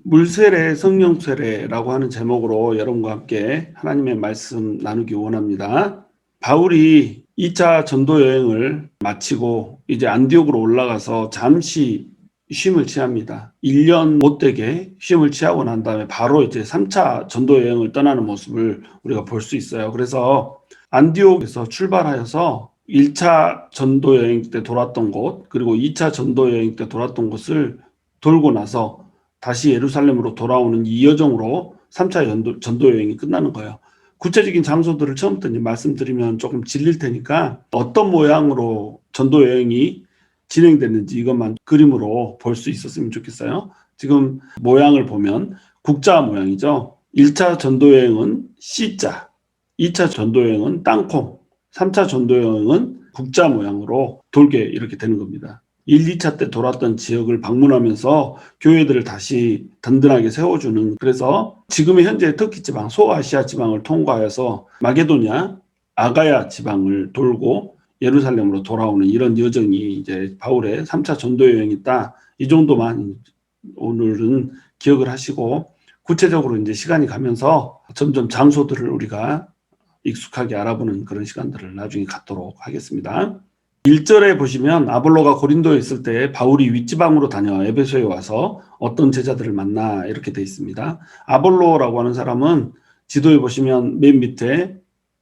물세례, 성령 세례라고 하는 제목으로 여러분과 함께 하나님의 말씀 나누기 원합니다. 바울이 2차 전도 여행을 마치고 이제 안디옥으로 올라가서 잠시 쉼을 취합니다. 1년 못되게 쉼을 취하고 난 다음에 바로 이제 3차 전도 여행을 떠나는 모습을 우리가 볼 수 있어요. 그래서 안디옥에서 출발하여서 1차 전도 여행 때 돌았던 곳, 그리고 2차 전도 여행 때 돌았던 곳을 돌고 나서 다시 예루살렘으로 돌아오는 이 여정으로 3차 전도 여행이 끝나는 거예요. 구체적인 장소들을 처음부터 이제 말씀드리면 조금 질릴 테니까 어떤 모양으로 전도 여행이 진행됐는지 이것만 그림으로 볼 수 있었으면 좋겠어요. 지금 모양을 보면 국자 모양이죠. 1차 전도 여행은 C자, 2차 전도 여행은 땅콩, 3차 전도 여행은 국자 모양으로 돌게 이렇게 되는 겁니다. 1, 2차 때 돌았던 지역을 방문하면서 교회들을 다시 든든하게 세워주는, 그래서 지금의 현재 터키 지방, 소아시아 지방을 통과해서 마게도냐, 아가야 지방을 돌고 예루살렘으로 돌아오는 이런 여정이 이제 바울의 3차 전도 여행이다. 이 정도만 오늘은 기억을 하시고 구체적으로 이제 시간이 가면서 점점 장소들을 우리가 익숙하게 알아보는 그런 시간들을 나중에 갖도록 하겠습니다. 1절에 보시면 아볼로가 고린도에 있을 때 바울이 윗지방으로 다녀 에베소에 와서 어떤 제자들을 만나 이렇게 돼 있습니다. 아볼로라고 하는 사람은 지도에 보시면 맨 밑에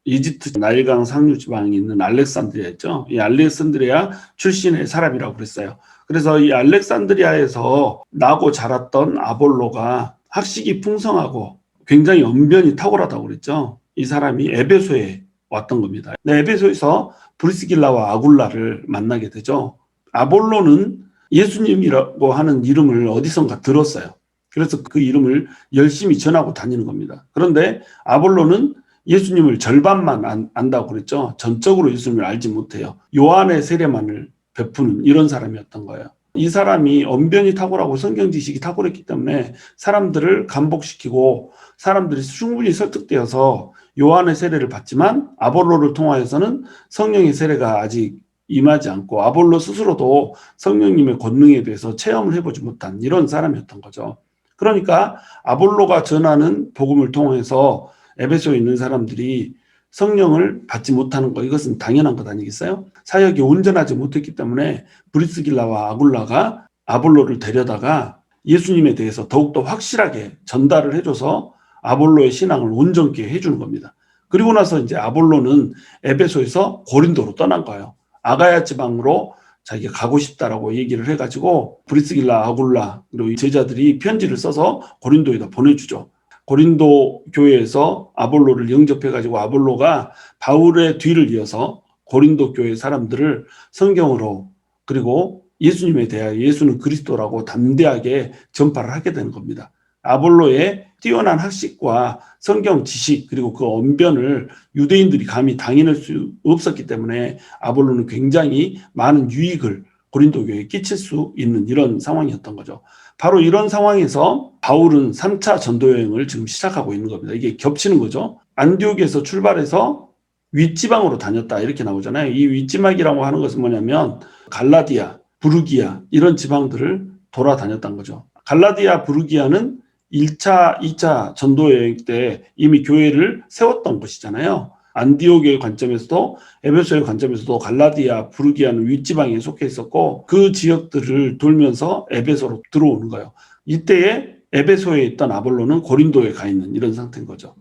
이집트 나일강 상류 지방에 있는 알렉산드리아 있죠. 이 알렉산드리아 출신의 사람이라고 그랬어요. 그래서 이 알렉산드리아에서 나고 자랐던 아볼로가 학식이 풍성하고 굉장히 언변이 탁월하다고 그랬죠. 이 사람이 에베소에 왔던 겁니다. 에베소에서 브리스길라와 아굴라를 만나게 되죠. 아볼로는 예수님이라고 하는 이름을 어디선가 들었어요. 그래서 그 이름을 열심히 전하고 다니는 겁니다. 그런데 아볼로는 예수님을 절반만 안다고 그랬죠. 전적으로 예수님을 알지 못해요. 요한의 세례만을 베푸는 이런 사람이었던 거예요. 이 사람이 언변이 탁월하고 성경 지식이 탁월했기 때문에 사람들을 감복시키고 사람들이 충분히 설득되어서 요한의 세례를 받지만 아볼로를 통하여서는 성령의 세례가 아직 임하지 않고 아볼로 스스로도 성령님의 권능에 대해서 체험을 해보지 못한 이런 사람이었던 거죠. 그러니까 아볼로가 전하는 복음을 통해서 에베소에 있는 사람들이 성령을 받지 못하는 거, 이것은 당연한 것 아니겠어요? 사역이 온전하지 못했기 때문에 브리스길라와 아굴라가 아볼로를 데려다가 예수님에 대해서 더욱더 확실하게 전달을 해줘서 아볼로의 신앙을 온전케 해주는 겁니다. 그리고 나서 이제 아볼로는 에베소에서 고린도로 떠난 거예요. 아가야 지방으로 자기가 가고 싶다라고 얘기를 해가지고 브리스길라, 아굴라 그리고 이 제자들이 편지를 써서 고린도에다 보내주죠. 고린도 교회에서 아볼로를 영접해가지고 아볼로가 바울의 뒤를 이어서 고린도 교회 사람들을 성경으로 그리고 예수님에 대하여 예수는 그리스도라고 담대하게 전파를 하게 되는 겁니다. 아볼로의 뛰어난 학식과 성경 지식 그리고 그 언변을 유대인들이 감히 당해낼 수 없었기 때문에 아볼로는 굉장히 많은 유익을 고린도 교회에 끼칠 수 있는 이런 상황이었던 거죠. 바로 이런 상황에서 바울은 3차 전도 여행을 지금 시작하고 있는 겁니다. 이게 겹치는 거죠. 안디옥에서 출발해서 윗지방으로 다녔다 이렇게 나오잖아요. 이 윗지방이라고 하는 것은 뭐냐면 갈라디아, 부르기아 이런 지방들을 돌아다녔던 거죠. 갈라디아, 부르기아는 1차, 2차 전도 여행 때 이미 교회를 세웠던 곳이잖아요. 안디옥의 관점에서도 에베소의 관점에서도 갈라디아, 부르기아는 윗지방에 속해 있었고 그 지역들을 돌면서 에베소로 들어오는 거예요. 이때에 에베소에 있던 아볼로는 고린도에 가 있는 이런 상태인 거죠.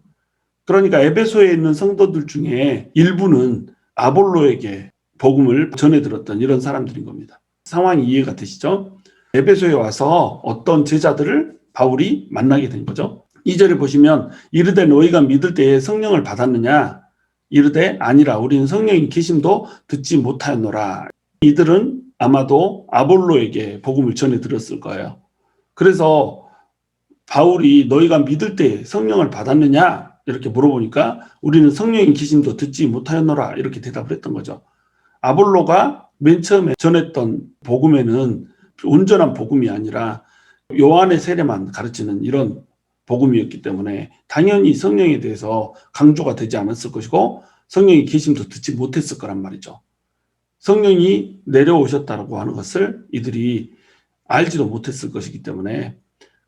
그러니까 에베소에 있는 성도들 중에 일부는 아볼로에게 복음을 전해 들었던 이런 사람들인 겁니다. 상황이 이해가 되시죠? 에베소에 와서 어떤 제자들을 바울이 만나게 된 거죠. 2절에 보시면 이르되 너희가 믿을 때에 성령을 받았느냐? 이르되 아니라 우리는 성령의 계심도 듣지 못하였노라. 이들은 아마도 아볼로에게 복음을 전해 들었을 거예요. 그래서 바울이 너희가 믿을 때 성령을 받았느냐? 이렇게 물어보니까 우리는 성령의 계심도 듣지 못하였노라. 이렇게 대답을 했던 거죠. 아볼로가 맨 처음에 전했던 복음에는 온전한 복음이 아니라 요한의 세례만 가르치는 이런 복음이었기 때문에 당연히 성령에 대해서 강조가 되지 않았을 것이고 성령의 계심도 듣지 못했을 거란 말이죠. 성령이 내려오셨다고 하는 것을 이들이 알지도 못했을 것이기 때문에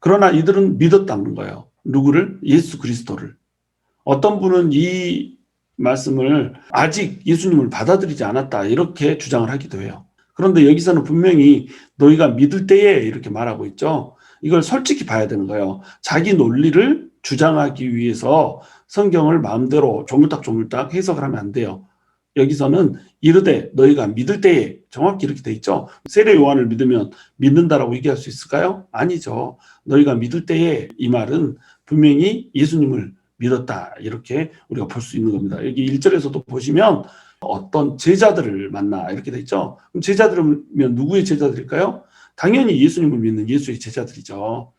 그러나 이들은 믿었다는 거예요. 누구를? 예수 그리스도를. 어떤 분은 이 말씀을 아직 예수님을 받아들이지 않았다 이렇게 주장을 하기도 해요. 그런데 여기서는 분명히 너희가 믿을 때에 이렇게 말하고 있죠. 이걸 솔직히 봐야 되는 거예요. 자기 논리를 주장하기 위해서 성경을 마음대로 조물딱조물딱 해석을 하면 안 돼요. 여기서는 이르되 너희가 믿을 때에, 정확히 이렇게 돼 있죠. 세례 요한을 믿으면 믿는다라고 얘기할 수 있을까요? 아니죠. 너희가 믿을 때에, 이 말은 분명히 예수님을 믿었다 이렇게 우리가 볼 수 있는 겁니다. 여기 1절에서도 보시면 어떤 제자들을 만나 이렇게 돼 있죠. 그럼 제자들이면 누구의 제자들일까요? 당연히 예수님을 믿는 예수의 제자들이죠.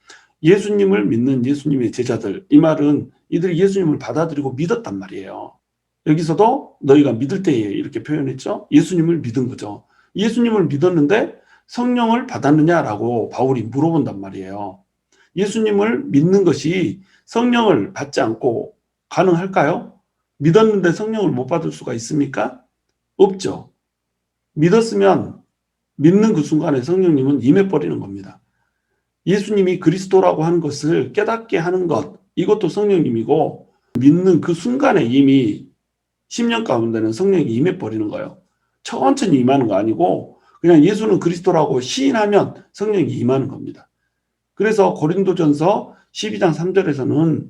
예수님을 믿는 예수님의 제자들, 이 말은 이들이 예수님을 받아들이고 믿었단 말이에요. 여기서도 너희가 믿을 때에 이렇게 표현했죠. 예수님을 믿은 거죠. 예수님을 믿었는데 성령을 받았느냐라고 바울이 물어본단 말이에요. 예수님을 믿는 것이 성령을 받지 않고 가능할까요? 믿었는데 성령을 못 받을 수가 있습니까? 없죠. 믿었으면 믿는 그 순간에 성령님은 임해버리는 겁니다. 예수님이 그리스도라고 하는 것을 깨닫게 하는 것, 이것도 성령님이고, 믿는 그 순간에 이미 10년 가운데는 성령이 임해버리는 거예요. 천천히 임하는 거 아니고 그냥 예수는 그리스도라고 시인하면 성령이 임하는 겁니다. 그래서 고린도전서 12장 3절에서는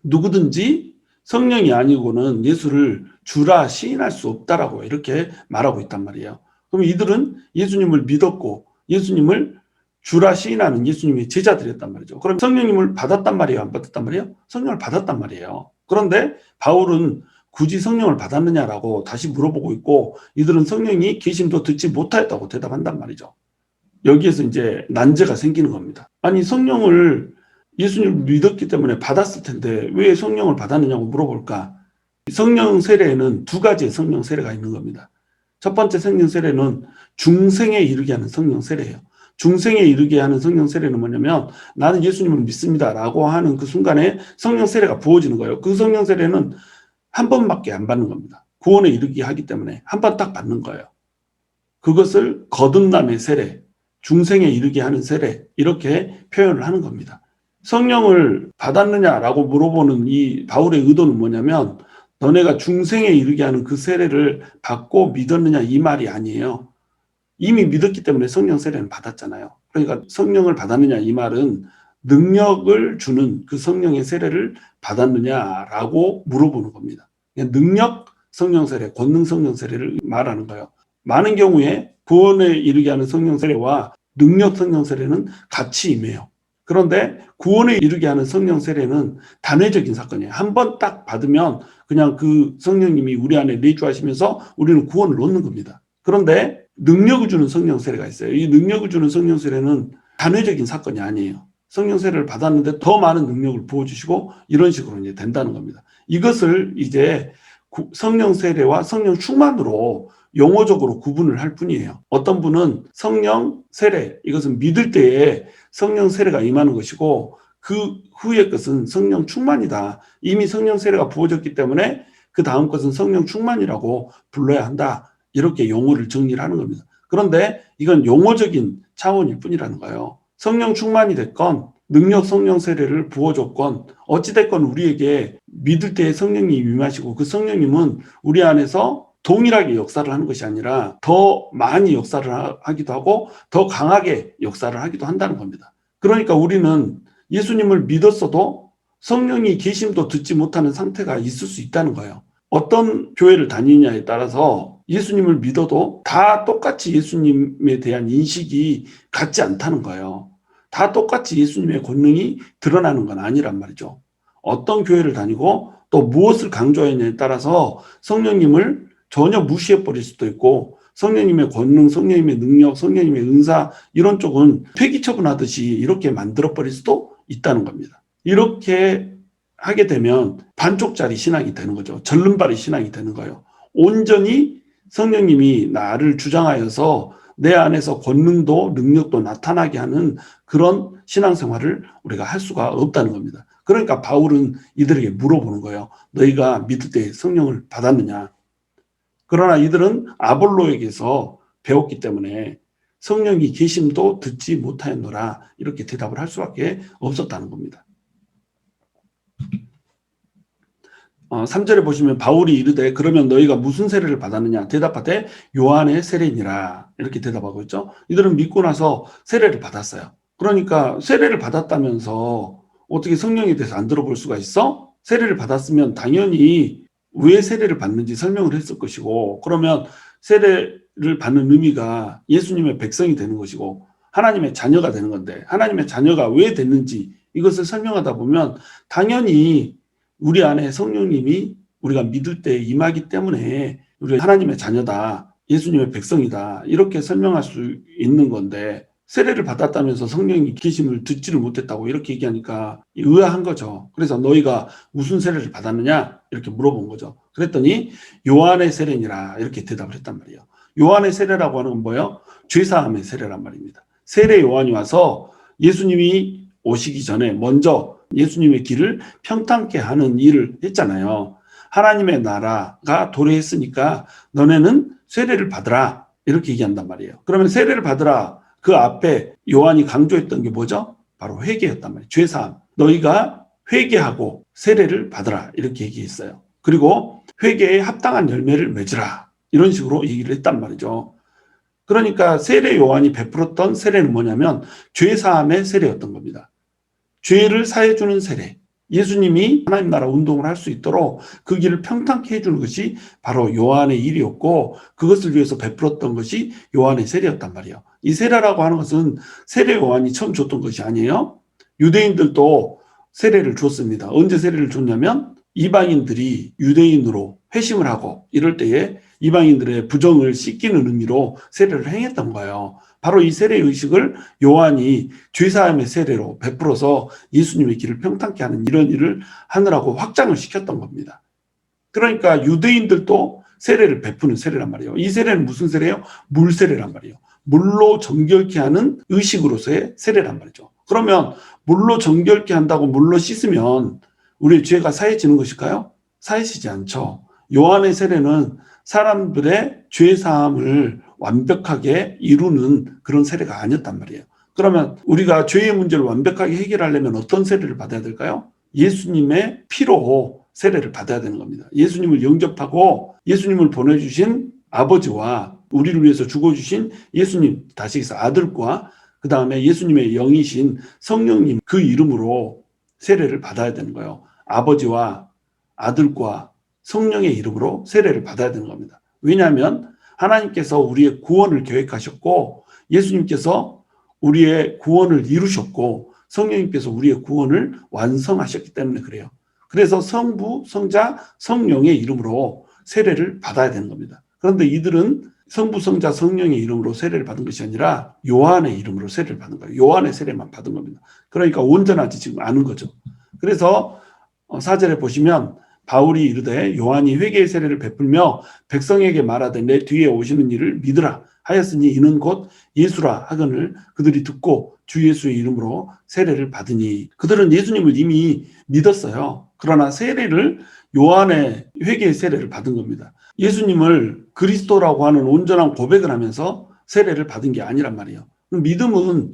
누구든지 성령이 아니고는 예수를 주라 시인할 수 없다라고 이렇게 말하고 있단 말이에요. 그럼 이들은 예수님을 믿었고 예수님을 주라 시인하는 예수님의 제자들이었단 말이죠. 그럼 성령님을 받았단 말이에요? 안 받았단 말이에요? 성령을 받았단 말이에요. 그런데 바울은 굳이 성령을 받았느냐라고 다시 물어보고 있고, 이들은 성령이 계심도 듣지 못하였다고 대답한단 말이죠. 여기에서 이제 난제가 생기는 겁니다. 아니, 성령을 예수님을 믿었기 때문에 받았을 텐데 왜 성령을 받았느냐고 물어볼까? 성령 세례에는 두 가지의 성령 세례가 있는 겁니다. 첫 번째 성령 세례는 중생에 이르게 하는 성령 세례예요. 중생에 이르게 하는 성령 세례는 뭐냐면 나는 예수님을 믿습니다라고 하는 그 순간에 성령 세례가 부어지는 거예요. 그 성령 세례는 한 번밖에 안 받는 겁니다. 구원에 이르게 하기 때문에 한 번 딱 받는 거예요. 그것을 거듭남의 세례, 중생에 이르게 하는 세례, 이렇게 표현을 하는 겁니다. 성령을 받았느냐라고 물어보는 이 바울의 의도는 뭐냐면 너네가 중생에 이르게 하는 그 세례를 받고 믿었느냐 이 말이 아니에요. 이미 믿었기 때문에 성령 세례는 받았잖아요. 그러니까 성령을 받았느냐 이 말은 능력을 주는 그 성령의 세례를 받았느냐라고 물어보는 겁니다. 능력 성령 세례, 권능 성령 세례를 말하는 거예요. 많은 경우에 구원에 이르게 하는 성령 세례와 능력 성령 세례는 같이 임해요. 그런데 구원에 이르게 하는 성령 세례는 단회적인 사건이에요. 한 번 딱 받으면 그냥 그 성령님이 우리 안에 내주하시면서 우리는 구원을 얻는 겁니다. 그런데 능력을 주는 성령 세례가 있어요. 이 능력을 주는 성령 세례는 단회적인 사건이 아니에요. 성령 세례를 받았는데 더 많은 능력을 부어주시고 이런 식으로 이제 된다는 겁니다. 이것을 이제 성령 세례와 성령 충만으로 용어적으로 구분을 할 뿐이에요. 어떤 분은 성령 세례, 이것은 믿을 때에 성령 세례가 임하는 것이고 그 후의 것은 성령 충만이다. 이미 성령 세례가 부어졌기 때문에 그 다음 것은 성령 충만이라고 불러야 한다. 이렇게 용어를 정리를 하는 겁니다. 그런데 이건 용어적인 차원일 뿐이라는 거예요. 성령 충만이 됐건 능력 성령 세례를 부어줬건 어찌됐건 우리에게 믿을 때에 성령이 임하시고 그 성령님은 우리 안에서 동일하게 역사를 하는 것이 아니라 더 많이 역사를 하기도 하고 더 강하게 역사를 하기도 한다는 겁니다. 그러니까 우리는 예수님을 믿었어도 성령이 계심도 듣지 못하는 상태가 있을 수 있다는 거예요. 어떤 교회를 다니느냐에 따라서 예수님을 믿어도 다 똑같이 예수님에 대한 인식이 같지 않다는 거예요. 다 똑같이 예수님의 권능이 드러나는 건 아니란 말이죠. 어떤 교회를 다니고 또 무엇을 강조하느냐에 따라서 성령님을 전혀 무시해버릴 수도 있고 성령님의 권능, 성령님의 능력, 성령님의 은사 이런 쪽은 폐기처분하듯이 이렇게 만들어버릴 수도 있다는 겁니다. 이렇게 하게 되면 반쪽짜리 신앙이 되는 거죠. 절름발이 신앙이 되는 거예요. 온전히 성령님이 나를 주장하여서 내 안에서 권능도 능력도 나타나게 하는 그런 신앙생활을 우리가 할 수가 없다는 겁니다. 그러니까 바울은 이들에게 물어보는 거예요. 너희가 믿을 때 성령을 받았느냐? 그러나 이들은 아볼로에게서 배웠기 때문에 성령이 계심도 듣지 못하였노라. 이렇게 대답을 할 수밖에 없었다는 겁니다. 3절에 보시면 바울이 이르되 그러면 너희가 무슨 세례를 받았느냐 대답하되 요한의 세례니라 이렇게 대답하고 있죠. 이들은 믿고 나서 세례를 받았어요. 그러니까 세례를 받았다면서 어떻게 성령에 대해서 안 들어볼 수가 있어? 세례를 받았으면 당연히 왜 세례를 받는지 설명을 했을 것이고, 그러면 세례를 받는 의미가 예수님의 백성이 되는 것이고 하나님의 자녀가 되는 건데, 하나님의 자녀가 왜 됐는지 이것을 설명하다 보면 당연히 우리 안에 성령님이 우리가 믿을 때 임하기 때문에 우리가 하나님의 자녀다, 예수님의 백성이다, 이렇게 설명할 수 있는 건데, 세례를 받았다면서 성령이 계심을 듣지를 못했다고 이렇게 얘기하니까 의아한 거죠. 그래서 너희가 무슨 세례를 받았느냐 이렇게 물어본 거죠. 그랬더니 요한의 세례니라 이렇게 대답을 했단 말이에요. 요한의 세례라고 하는 건 뭐예요? 죄사함의 세례란 말입니다. 세례 요한이 와서 예수님이 오시기 전에 먼저 예수님의 길을 평탄케 하는 일을 했잖아요. 하나님의 나라가 도래했으니까 너네는 세례를 받으라 이렇게 얘기한단 말이에요. 그러면 세례를 받으라, 그 앞에 요한이 강조했던 게 뭐죠? 바로 회개였단 말이에요. 죄사함. 너희가 회개하고 세례를 받으라 이렇게 얘기했어요. 그리고 회개에 합당한 열매를 맺으라 이런 식으로 얘기를 했단 말이죠. 그러니까 세례 요한이 베풀었던 세례는 뭐냐면 죄사함의 세례였던 겁니다. 죄를 사해주는 세례. 예수님이 하나님 나라 운동을 할 수 있도록 그 길을 평탄케 해주는 것이 바로 요한의 일이었고, 그것을 위해서 베풀었던 것이 요한의 세례였단 말이에요. 이 세례라고 하는 것은 세례 요한이 처음 줬던 것이 아니에요. 유대인들도 세례를 줬습니다. 언제 세례를 줬냐면 이방인들이 유대인으로 회심을 하고 이럴 때에 이방인들의 부정을 씻기는 의미로 세례를 행했던 거예요. 바로 이 세례 의식을 요한이 죄사함의 세례로 베풀어서 예수님의 길을 평탄케 하는 이런 일을 하느라고 확장을 시켰던 겁니다. 그러니까 유대인들도 세례를 베푸는 세례란 말이에요. 이 세례는 무슨 세례예요? 물 세례란 말이에요. 물로 정결케 하는 의식으로서의 세례란 말이죠. 그러면 물로 정결케 한다고 물로 씻으면 우리의 죄가 사해지는 것일까요? 사해지지 않죠. 요한의 세례는 사람들의 죄사함을 완벽하게 이루는 그런 세례가 아니었단 말이에요. 그러면 우리가 죄의 문제를 완벽하게 해결하려면 어떤 세례를 받아야 될까요? 예수님의 피로 세례를 받아야 되는 겁니다. 예수님을 영접하고 예수님을 보내주신 아버지와 우리를 위해서 죽어주신 예수님, 다시 해서 아들과 그 다음에 예수님의 영이신 성령님, 그 이름으로 세례를 받아야 되는 거예요. 아버지와 아들과 성령의 이름으로 세례를 받아야 되는 겁니다. 왜냐하면 하나님께서 우리의 구원을 계획하셨고, 예수님께서 우리의 구원을 이루셨고, 성령님께서 우리의 구원을 완성하셨기 때문에 그래요. 그래서 성부, 성자, 성령의 이름으로 세례를 받아야 되는 겁니다. 그런데 이들은 성부, 성자, 성령의 이름으로 세례를 받은 것이 아니라 요한의 이름으로 세례를 받은 거예요. 요한의 세례만 받은 겁니다. 그러니까 온전하지 지금 않은 거죠. 그래서 4절에 보시면 바울이 이르되 요한이 회개의 세례를 베풀며 백성에게 말하되 내 뒤에 오시는 이를 믿으라 하였으니 이는 곧 예수라 하거늘 그들이 듣고 주 예수의 이름으로 세례를 받으니, 그들은 예수님을 이미 믿었어요. 그러나 세례를 요한의 회개의 세례를 받은 겁니다. 예수님을 그리스도라고 하는 온전한 고백을 하면서 세례를 받은 게 아니란 말이에요. 믿음은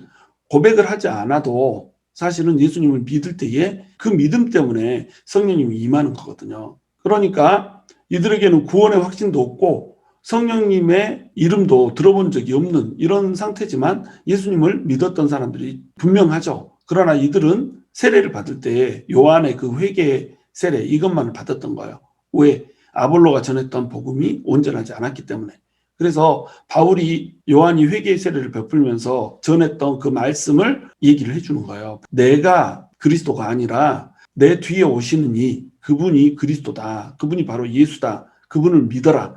고백을 하지 않아도 사실은 예수님을 믿을 때에 그 믿음 때문에 성령님이 임하는 거거든요. 그러니까 이들에게는 구원의 확신도 없고 성령님의 이름도 들어본 적이 없는 이런 상태지만 예수님을 믿었던 사람들이 분명하죠. 그러나 이들은 세례를 받을 때 요한의 그 회개 세례 이것만을 받았던 거예요. 왜? 아볼로가 전했던 복음이 온전하지 않았기 때문에. 그래서 바울이 요한이 회개의 세례를 베풀면서 전했던 그 말씀을 얘기를 해주는 거예요. 내가 그리스도가 아니라 내 뒤에 오시는 그분이 그리스도다. 그분이 바로 예수다. 그분을 믿어라.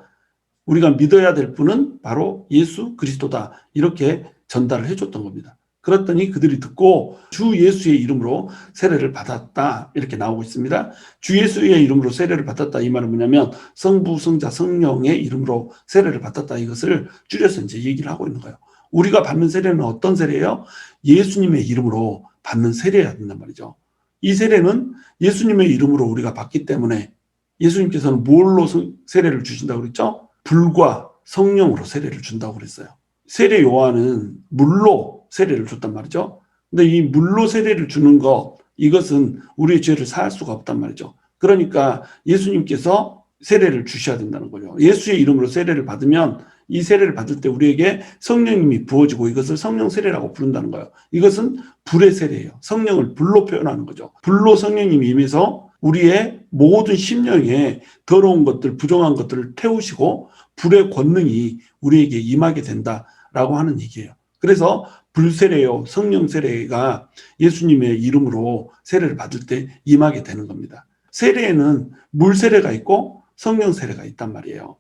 우리가 믿어야 될 분은 바로 예수 그리스도다. 이렇게 전달을 해줬던 겁니다. 그랬더니 그들이 듣고 주 예수의 이름으로 세례를 받았다 이렇게 나오고 있습니다. 주 예수의 이름으로 세례를 받았다 이 말은 뭐냐면 성부, 성자, 성령의 이름으로 세례를 받았다, 이것을 줄여서 이제 얘기를 하고 있는 거예요. 우리가 받는 세례는 어떤 세례예요? 예수님의 이름으로 받는 세례여야 된단 말이죠. 이 세례는 예수님의 이름으로 우리가 받기 때문에 예수님께서는 뭘로 세례를 주신다고 그랬죠? 불과 성령으로 세례를 준다고 그랬어요. 세례 요한은 물로 세례를 줬단 말이죠. 근데 이 물로 세례를 주는 것, 이것은 우리의 죄를 사할 수가 없단 말이죠. 그러니까 예수님께서 세례를 주셔야 된다는 거죠. 예수의 이름으로 세례를 받으면 이 세례를 받을 때 우리에게 성령님이 부어지고 이것을 성령 세례라고 부른다는 거예요. 이것은 불의 세례예요. 성령을 불로 표현하는 거죠. 불로 성령님이 임해서 우리의 모든 심령에 더러운 것들, 부정한 것들을 태우시고 불의 권능이 우리에게 임하게 된다라고 하는 얘기예요. 그래서 불세례요, 성령 세례가 예수님의 이름으로 세례를 받을 때 임하게 되는 겁니다. 세례에는 물 세례가 있고 성령 세례가 있단 말이에요.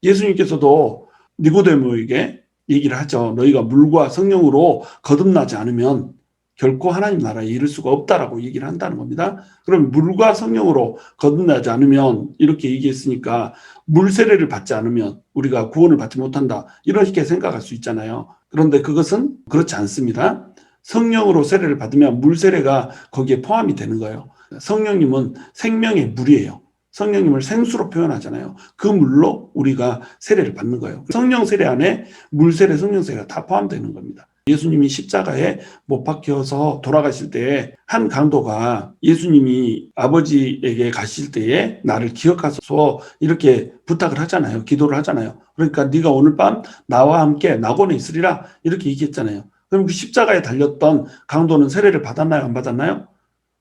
예수님께서도 니고데모에게 얘기를 하죠. 너희가 물과 성령으로 거듭나지 않으면 결코 하나님 나라에 이를 수가 없다라고 얘기를 한다는 겁니다. 그럼 물과 성령으로 거듭나지 않으면 이렇게 얘기했으니까 물 세례를 받지 않으면 우리가 구원을 받지 못한다. 이렇게 생각할 수 있잖아요. 그런데 그것은 그렇지 않습니다. 성령으로 세례를 받으면 물 세례가 거기에 포함이 되는 거예요. 성령님은 생명의 물이에요. 성령님을 생수로 표현하잖아요. 그 물로 우리가 세례를 받는 거예요. 성령 세례 안에 물 세례, 성령 세례가 다 포함되는 겁니다. 예수님이 십자가에 못 박혀서 돌아가실 때에 한 강도가 예수님이 아버지에게 가실 때에 나를 기억하소서 이렇게 부탁을 하잖아요. 기도를 하잖아요. 그러니까 네가 오늘 밤 나와 함께 낙원에 있으리라 이렇게 얘기했잖아요. 그럼 그 십자가에 달렸던 강도는 세례를 받았나요? 안 받았나요?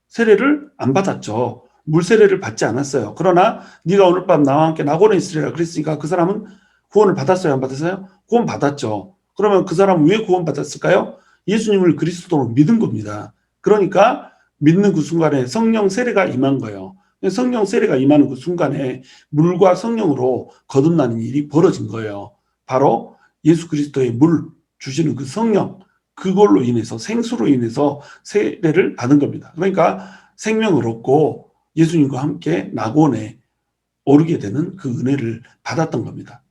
세례를 안 받았죠. 물세례를 받지 않았어요. 그러나 네가 오늘 밤 나와 함께 낙원에 있으리라 그랬으니까 그 사람은 구원을 받았어요? 안 받았어요? 구원 받았죠. 그러면 그 사람은 왜 구원 받았을까요? 예수님을 그리스도로 믿은 겁니다. 그러니까 믿는 그 순간에 성령 세례가 임한 거예요. 성령 세례가 임하는 그 순간에 물과 성령으로 거듭나는 일이 벌어진 거예요. 바로 예수 그리스도의 물 주시는 그 성령, 그걸로 인해서 생수로 인해서 세례를 받은 겁니다. 그러니까 생명을 얻고 예수님과 함께 낙원에 오르게 되는 그 은혜를 받았던 겁니다.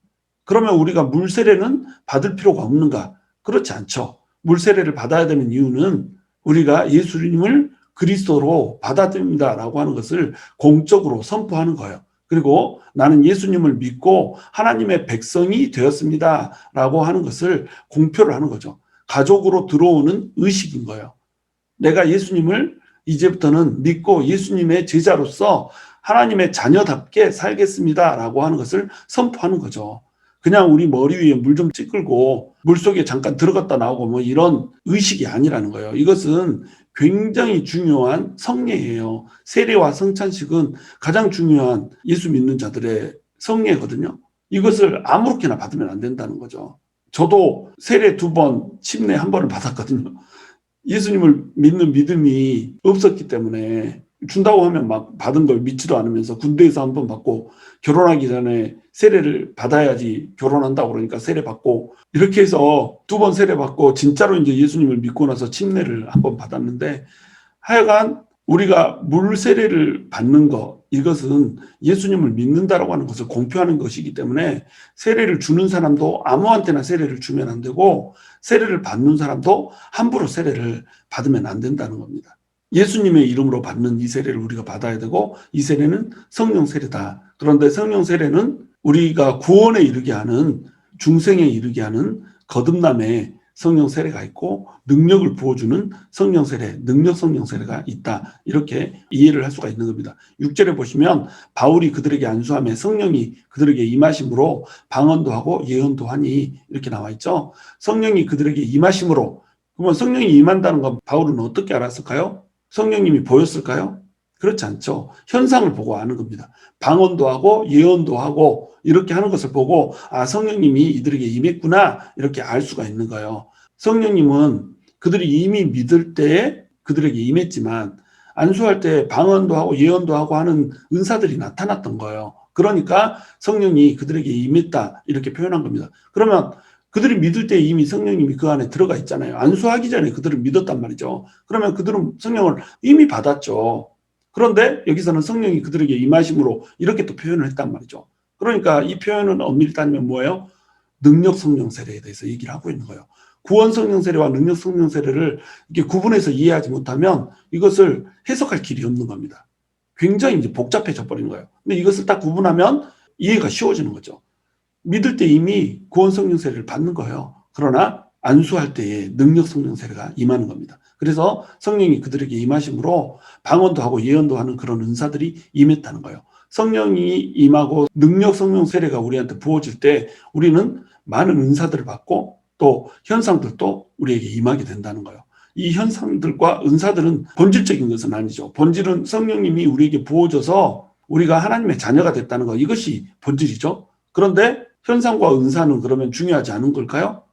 그러면 우리가 물 세례는 받을 필요가 없는가? 그렇지 않죠. 물 세례를 받아야 되는 이유는 우리가 예수님을 그리스도로 받아들입니다라고 하는 것을 공적으로 선포하는 거예요. 그리고 나는 예수님을 믿고 하나님의 백성이 되었습니다라고 하는 것을 공표를 하는 거죠. 가족으로 들어오는 의식인 거예요. 내가 예수님을 이제부터는 믿고 예수님의 제자로서 하나님의 자녀답게 살겠습니다라고 하는 것을 선포하는 거죠. 그냥 우리 머리 위에 물 좀 찌끌고 물속에 잠깐 들어갔다 나오고 뭐 이런 의식이 아니라는 거예요. 이것은 굉장히 중요한 성례예요. 세례와 성찬식은 가장 중요한 예수 믿는 자들의 성례거든요. 이것을 아무렇게나 받으면 안 된다는 거죠. 저도 세례 2번, 침례 1번을 받았거든요. 예수님을 믿는 믿음이 없었기 때문에 준다고 하면 막 받은 걸 믿지도 않으면서 군대에서 1번 받고 결혼하기 전에 세례를 받아야지 결혼한다고 그러니까 세례 받고 이렇게 해서 2번 세례 받고 진짜로 이제 예수님을 믿고 나서 침례를 1번 받았는데 하여간 우리가 물 세례를 받는 것 이것은 예수님을 믿는다라고 하는 것을 공표하는 것이기 때문에 세례를 주는 사람도 아무한테나 세례를 주면 안 되고 세례를 받는 사람도 함부로 세례를 받으면 안 된다는 겁니다. 예수님의 이름으로 받는 이 세례를 우리가 받아야 되고 이 세례는 성령 세례다. 그런데 성령 세례는 우리가 구원에 이르게 하는 중생에 이르게 하는 거듭남의 성령 세례가 있고 능력을 부어주는 성령 세례, 능력 성령 세례가 있다. 이렇게 이해를 할 수가 있는 겁니다. 6절에 보시면 바울이 그들에게 안수하며 성령이 그들에게 임하심으로 방언도 하고 예언도 하니 이렇게 나와 있죠. 성령이 그들에게 임하심으로 그러면 성령이 임한다는 건 바울은 어떻게 알았을까요? 성령님이 보였을까요? 그렇지 않죠. 현상을 보고 아는 겁니다. 방언도 하고 예언도 하고 이렇게 하는 것을 보고 아 성령님이 이들에게 임했구나 이렇게 알 수가 있는 거예요. 성령님은 그들이 이미 믿을 때에 그들에게 임했지만 안수할 때 방언도 하고 예언도 하고 하는 은사들이 나타났던 거예요. 그러니까 성령이 그들에게 임했다 이렇게 표현한 겁니다. 그러면 그들이 믿을 때 이미 성령님이 그 안에 들어가 있잖아요. 안수하기 전에 그들은 믿었단 말이죠. 그러면 그들은 성령을 이미 받았죠. 그런데 여기서는 성령이 그들에게 임하심으로 이렇게 또 표현을 했단 말이죠. 그러니까 이 표현은 엄밀히 따지면 뭐예요? 능력 성령 세례에 대해서 얘기를 하고 있는 거예요. 구원 성령 세례와 능력 성령 세례를 이렇게 구분해서 이해하지 못하면 이것을 해석할 길이 없는 겁니다. 굉장히 이제 복잡해져 버린 거예요. 근데 이것을 딱 구분하면 이해가 쉬워지는 거죠. 믿을 때 이미 구원 성령 세례를 받는 거예요. 그러나 안수할 때에 능력 성령 세례가 임하는 겁니다. 그래서 성령이 그들에게 임하심으로 방언도 하고 예언도 하는 그런 은사들이 임했다는 거예요. 성령이 임하고 능력 성령 세례가 우리한테 부어질 때 우리는 많은 은사들을 받고 또 현상들도 우리에게 임하게 된다는 거예요. 이 현상들과 은사들은 본질적인 것은 아니죠. 본질은 성령님이 우리에게 부어져서 우리가 하나님의 자녀가 됐다는 거, 이것이 본질이죠. 그런데 현상과 은사는 그러면 중요하지 않은 걸까요?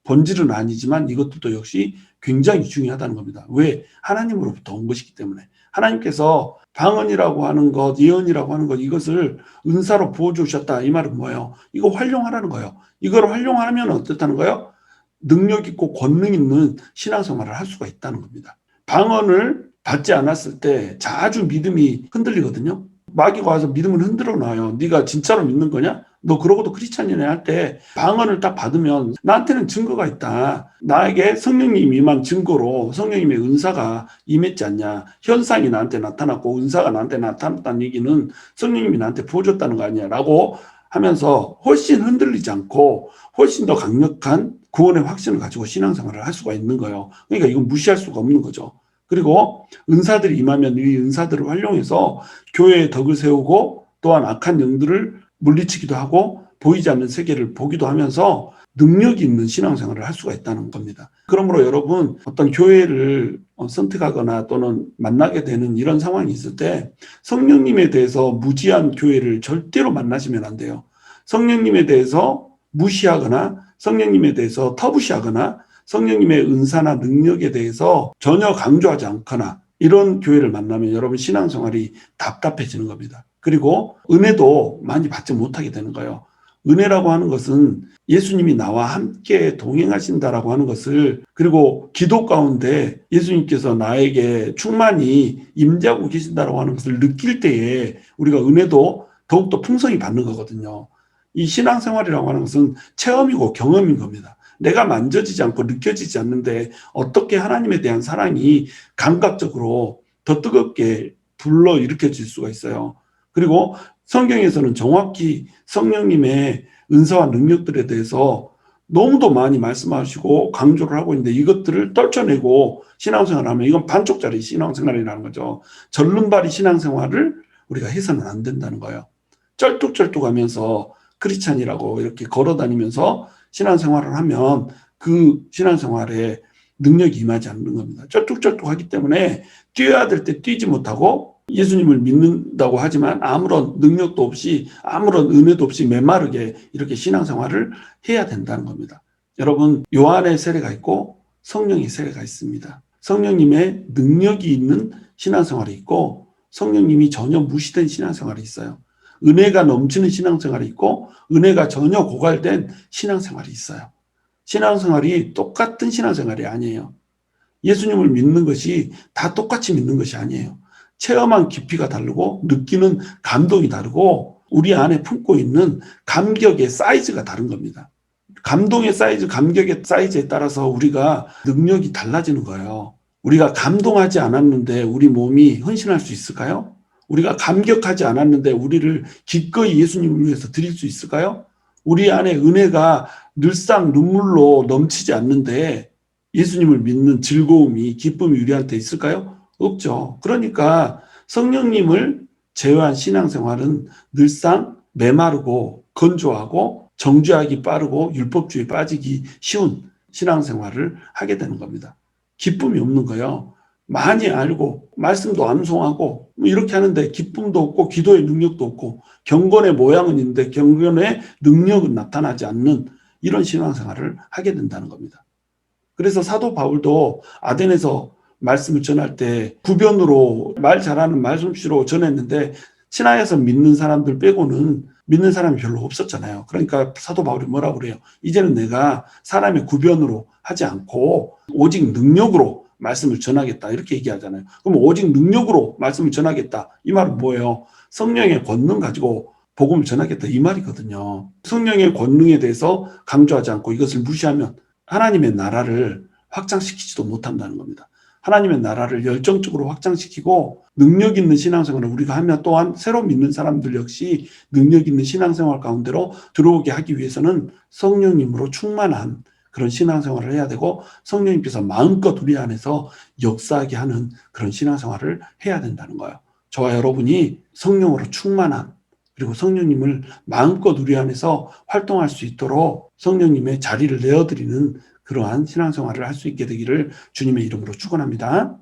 본질은 아니지만 이것들도 역시 굉장히 중요하다는 겁니다. 왜? 하나님으로부터 온 것이기 때문에. 하나님께서 방언이라고 하는 것, 예언이라고 하는 것, 이것을 은사로 부어주셨다. 이 말은 뭐예요? 이거 활용하라는 거예요. 이걸 활용하면 어떻다는 거예요? 능력 있고 권능 있는 신앙생활을 할 수가 있다는 겁니다. 방언을 받지 않았을 때 자주 믿음이 흔들리거든요. 마귀가 와서 믿음을 흔들어 놔요. 네가 진짜로 믿는 거냐? 너 그러고도 크리스찬이네 할 때 방언을 딱 받으면 나한테는 증거가 있다. 나에게 성령님 임한 증거로 성령님의 은사가 임했지 않냐. 현상이 나한테 나타났고 은사가 나한테 나타났다는 얘기는 성령님이 나한테 부어줬다는 거 아니야 라고 하면서 훨씬 흔들리지 않고 훨씬 더 강력한 구원의 확신을 가지고 신앙생활을 할 수가 있는 거예요. 그러니까 이건 무시할 수가 없는 거죠. 그리고 은사들이 임하면 이 은사들을 활용해서 교회의 덕을 세우고 또한 악한 영들을 물리치기도 하고 보이지 않는 세계를 보기도 하면서 능력이 있는 신앙생활을 할 수가 있다는 겁니다. 그러므로 여러분 어떤 교회를 선택하거나 또는 만나게 되는 이런 상황이 있을 때 성령님에 대해서 무지한 교회를 절대로 만나시면 안 돼요. 성령님에 대해서 무시하거나 성령님에 대해서 터부시하거나 성령님의 은사나 능력에 대해서 전혀 강조하지 않거나 이런 교회를 만나면 여러분 신앙생활이 답답해지는 겁니다. 그리고 은혜도 많이 받지 못하게 되는 거예요. 은혜라고 하는 것은 예수님이 나와 함께 동행하신다라고 하는 것을, 그리고 기도 가운데 예수님께서 나에게 충만히 임재하고 계신다라고 하는 것을 느낄 때에 우리가 은혜도 더욱더 풍성히 받는 거거든요. 이 신앙생활이라고 하는 것은 체험이고 경험인 겁니다. 내가 만져지지 않고 느껴지지 않는데 어떻게 하나님에 대한 사랑이 감각적으로 더 뜨겁게 불러일으켜질 수가 있어요. 그리고 성경에서는 정확히 성령님의 은사와 능력들에 대해서 너무도 많이 말씀하시고 강조를 하고 있는데 이것들을 떨쳐내고 신앙생활을 하면 이건 반쪽짜리 신앙생활이라는 거죠. 절름발이 신앙생활을 우리가 해서는 안 된다는 거예요. 쩔뚝쩔뚝하면서 크리스찬이라고 이렇게 걸어다니면서 신앙생활을 하면 그 신앙생활에 능력이 임하지 않는 겁니다. 쩔뚝쩔뚝하기 때문에 뛰어야 될 때 뛰지 못하고 예수님을 믿는다고 하지만 아무런 능력도 없이 아무런 은혜도 없이 메마르게 이렇게 신앙생활을 해야 된다는 겁니다. 여러분, 요한의 세례가 있고 성령의 세례가 있습니다. 성령님의 능력이 있는 신앙생활이 있고 성령님이 전혀 무시된 신앙생활이 있어요. 은혜가 넘치는 신앙생활이 있고 은혜가 전혀 고갈된 신앙생활이 있어요. 신앙생활이 똑같은 신앙생활이 아니에요. 예수님을 믿는 것이 다 똑같이 믿는 것이 아니에요. 체험한 깊이가 다르고 느끼는 감동이 다르고 우리 안에 품고 있는 감격의 사이즈가 다른 겁니다. 감동의 사이즈, 감격의 사이즈에 따라서 우리가 능력이 달라지는 거예요. 우리가 감동하지 않았는데 우리 몸이 헌신할 수 있을까요? 우리가 감격하지 않았는데 우리를 기꺼이 예수님을 위해서 드릴 수 있을까요? 우리 안에 은혜가 늘상 눈물로 넘치지 않는데 예수님을 믿는 즐거움이, 기쁨이 우리한테 있을까요? 없죠. 그러니까 성령님을 제외한 신앙생활은 늘상 메마르고 건조하고 정죄하기 빠르고 율법주의에 빠지기 쉬운 신앙생활을 하게 되는 겁니다. 기쁨이 없는 거예요. 많이 알고 말씀도 암송하고 이렇게 하는데 기쁨도 없고 기도의 능력도 없고 경건의 모양은 있는데 경건의 능력은 나타나지 않는 이런 신앙생활을 하게 된다는 겁니다. 그래서 사도 바울도 아덴에서 말씀을 전할 때 구변으로 말 잘하는 말솜씨로 전했는데 신하에서 믿는 사람들 빼고는 믿는 사람이 별로 없었잖아요. 그러니까 사도 바울이 뭐라고 그래요? 이제는 내가 사람의 구변으로 하지 않고 오직 능력으로 말씀을 전하겠다 이렇게 얘기하잖아요. 그럼 오직 능력으로 말씀을 전하겠다 이 말은 뭐예요? 성령의 권능 가지고 복음을 전하겠다 이 말이거든요. 성령의 권능에 대해서 강조하지 않고 이것을 무시하면 하나님의 나라를 확장시키지도 못한다는 겁니다. 하나님의 나라를 열정적으로 확장시키고 능력 있는 신앙생활을 우리가 하면 또한 새로 믿는 사람들 역시 능력 있는 신앙생활 가운데로 들어오게 하기 위해서는 성령님으로 충만한 그런 신앙생활을 해야 되고 성령님께서 마음껏 우리 안에서 역사하게 하는 그런 신앙생활을 해야 된다는 거예요. 저와 여러분이 성령으로 충만한 그리고 성령님을 마음껏 우리 안에서 활동할 수 있도록 성령님의 자리를 내어드리는 그러한 신앙생활을 할 수 있게 되기를 주님의 이름으로 축원합니다.